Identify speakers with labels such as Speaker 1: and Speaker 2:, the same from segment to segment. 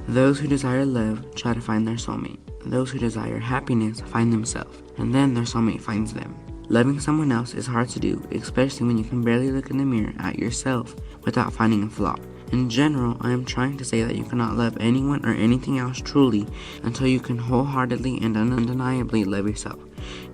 Speaker 1: Those who desire love try to find their soulmate. Those who desire happiness find themselves, and then their soulmate finds them. Loving someone else is hard to do, especially when you can barely look in the mirror at yourself without finding a flaw. In general, I am trying to say that you cannot love anyone or anything else truly until you can wholeheartedly and undeniably love yourself.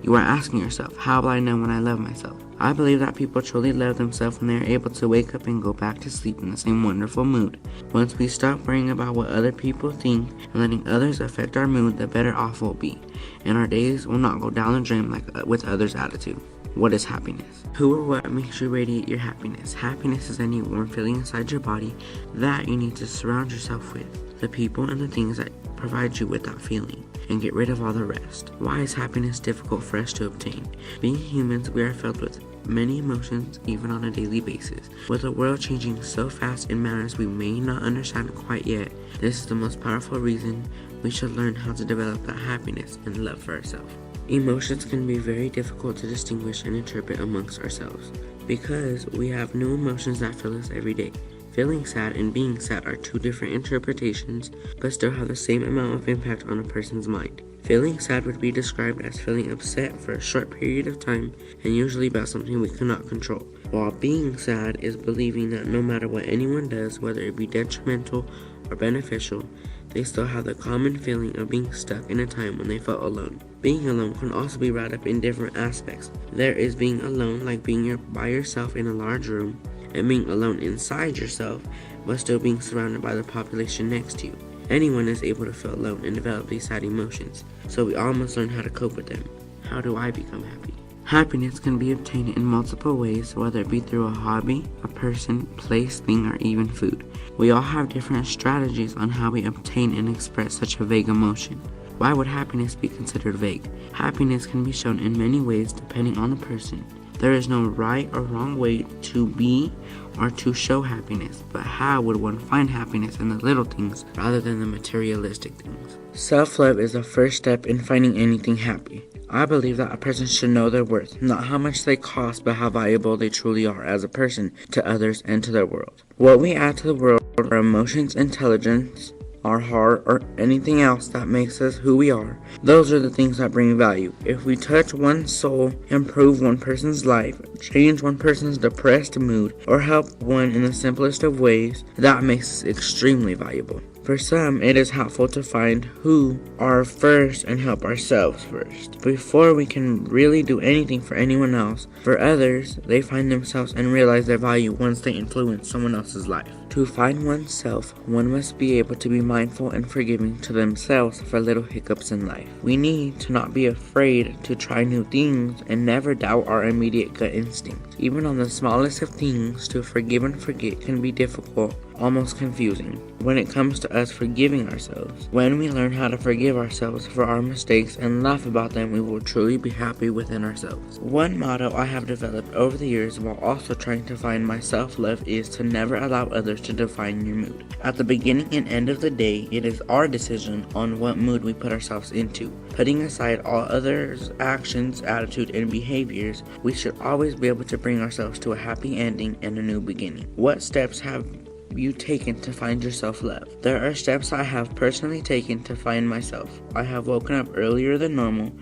Speaker 1: You are asking yourself, how will I know when I love myself? I believe that people truly love themselves when they are able to wake up and go back to sleep in the same wonderful mood. Once we stop worrying about what other people think and letting others affect our mood, the better off we'll be, and our days will not go down the drain like with others' attitude. What is happiness? Who or what makes you radiate your happiness? Happiness is any warm feeling inside your body that you need to surround yourself with. The people and the things that provide you with that feeling, and get rid of all the rest. Why is happiness difficult for us to obtain? Being humans, we are filled with many emotions, even on a daily basis. With the world changing so fast in manners we may not understand quite yet, this is the most powerful reason we should learn how to develop that happiness and love for ourselves. Emotions can be very difficult to distinguish and interpret amongst ourselves, because we have new emotions that fill us every day. Feeling sad and being sad are two different interpretations, but still have the same amount of impact on a person's mind. Feeling sad would be described as feeling upset for a short period of time and usually about something we cannot control, while being sad is believing that no matter what anyone does, whether it be detrimental or beneficial, they still have the common feeling of being stuck in a time when they felt alone. Being alone can also be wrapped up in different aspects. There is being alone, like being by yourself in a large room, and being alone inside yourself, but still being surrounded by the population next to you. Anyone is able to feel alone and develop these sad emotions, so we all must learn how to cope with them. How do I become happy? Happiness can be obtained in multiple ways, whether it be through a hobby, a person, place, thing, or even food. We all have different strategies on how we obtain and express such a vague emotion. Why would happiness be considered vague? Happiness can be shown in many ways depending on the person. There is no right or wrong way to be or to show happiness, but how would one find happiness in the little things rather than the materialistic things? Self-love is the first step in finding anything happy. I believe that a person should know their worth, not how much they cost, but how valuable they truly are as a person to others and to their world. What we add to the world are emotions, intelligence, our heart, or anything else that makes us who we are. Those are the things that bring value. If we touch one's soul, improve one person's life, change one person's depressed mood, or help one in the simplest of ways, that makes us extremely valuable. For some, it is helpful to find who are first and help ourselves first, before we can really do anything for anyone else. For others, they find themselves and realize their value once they influence someone else's life. To find oneself, one must be able to be mindful and forgiving to themselves for little hiccups in life. We need to not be afraid to try new things and never doubt our immediate gut instinct. Even on the smallest of things, to forgive and forget can be difficult, almost confusing. When it comes to us forgiving ourselves, when we learn how to forgive ourselves for our mistakes and laugh about them, we will truly be happy within ourselves. One motto I have developed over the years while also trying to find my self-love is to never allow others to define your mood. At the beginning and end of the day, it is our decision on what mood we put ourselves into. Putting aside all others' actions, attitude, and behaviors, we should always be able to bring ourselves to a happy ending and a new beginning. What steps have you taken to find your self-love? There are steps I have personally taken to find myself. I have woken up earlier than normal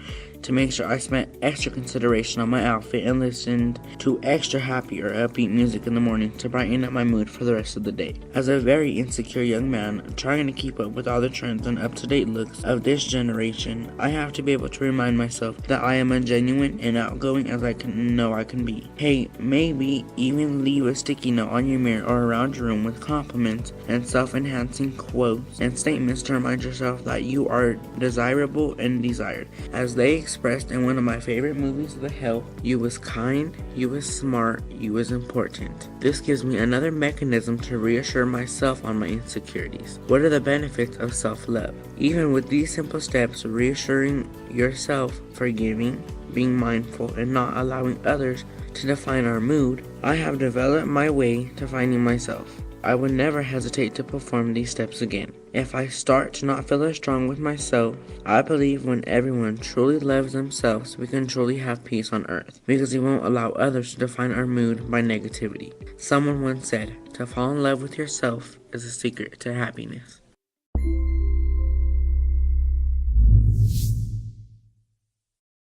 Speaker 1: to make sure I spent extra consideration on my outfit and listened to extra happy or upbeat music in the morning to brighten up my mood for the rest of the day. As a very insecure young man trying to keep up with all the trends and up-to-date looks of this generation, I have to be able to remind myself that I am as genuine and outgoing as I can be. Hey, maybe even leave a sticky note on your mirror or around your room with compliments and self-enhancing quotes and statements to remind yourself that you are desirable and desired. As they expressed in one of my favorite movies, The Help, you was kind, you was smart, you was important. This gives me another mechanism to reassure myself on my insecurities. What are the benefits of self-love? Even with these simple steps, reassuring yourself, forgiving, being mindful, and not allowing others to define our mood, I have developed my way to finding myself. I would never hesitate to perform these steps again. If I start to not feel as strong with myself, I believe when everyone truly loves themselves, we can truly have peace on earth, because we won't allow others to define our mood by negativity. Someone once said, to fall in love with yourself is the secret to happiness.